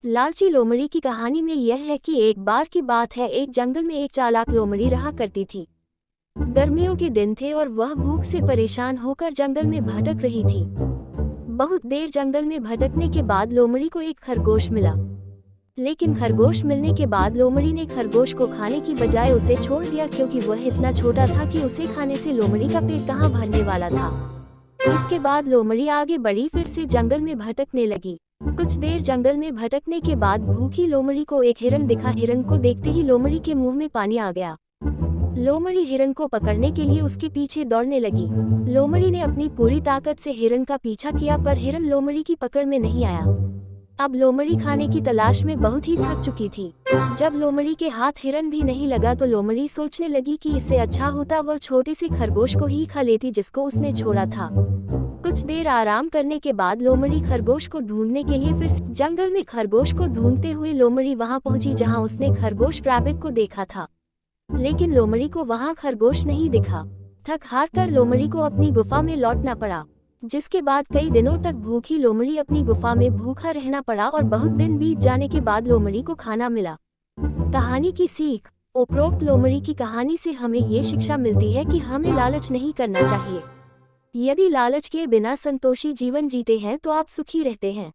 लालची लोमड़ी की कहानी में यह है कि एक बार की बात है, एक जंगल में एक चालाक लोमड़ी रहा करती थी। गर्मियों के दिन थे और वह भूख से परेशान होकर जंगल में भटक रही थी। बहुत देर जंगल में भटकने के बाद लोमड़ी को एक खरगोश मिला। लेकिन खरगोश मिलने के बाद लोमड़ी ने खरगोश को खाने की बजाय उसे छोड़ दिया, क्योंकि वह इतना छोटा था कि उसे खाने से लोमड़ी का पेट कहाँ भरने वाला था। इसके बाद लोमड़ी आगे बढ़ी, फिर से जंगल में भटकने लगी। कुछ देर जंगल में भटकने के बाद भूखी लोमड़ी को एक हिरन दिखा। हिरन को देखते ही लोमड़ी के मुंह में पानी आ गया। लोमड़ी हिरन को पकड़ने के लिए उसके पीछे दौड़ने लगी। लोमड़ी ने अपनी पूरी ताकत से हिरन का पीछा किया, पर हिरन लोमड़ी की पकड़ में नहीं आया। अब लोमड़ी खाने की तलाश में बहुत ही थक चुकी थी। जब लोमड़ी के हाथ हिरन भी नहीं लगा तो लोमड़ी सोचने लगी कि इससे अच्छा होता वह छोटे से खरगोश को ही खा लेती जिसको उसने छोड़ा था। कुछ देर आराम करने के बाद लोमड़ी खरगोश को ढूंढने के लिए फिर जंगल में खरगोश को ढूंढते हुए लोमड़ी वहां पहुंची जहां उसने खरगोश रैबिट को देखा था। लेकिन लोमड़ी को वहां खरगोश नहीं दिखा। थक हार कर लोमड़ी को अपनी गुफा में लौटना पड़ा, जिसके बाद कई दिनों तक भूखी लोमड़ी अपनी गुफा में भूखा रहना पड़ा और बहुत दिन बीत जाने के बाद लोमड़ी को खाना मिला। कहानी की सीख। उपरोक्त लोमड़ी की कहानी से हमें ये शिक्षा मिलती है कि हमें लालच नहीं करना चाहिए। यदि लालच के बिना संतोषी जीवन जीते हैं तो आप सुखी रहते हैं।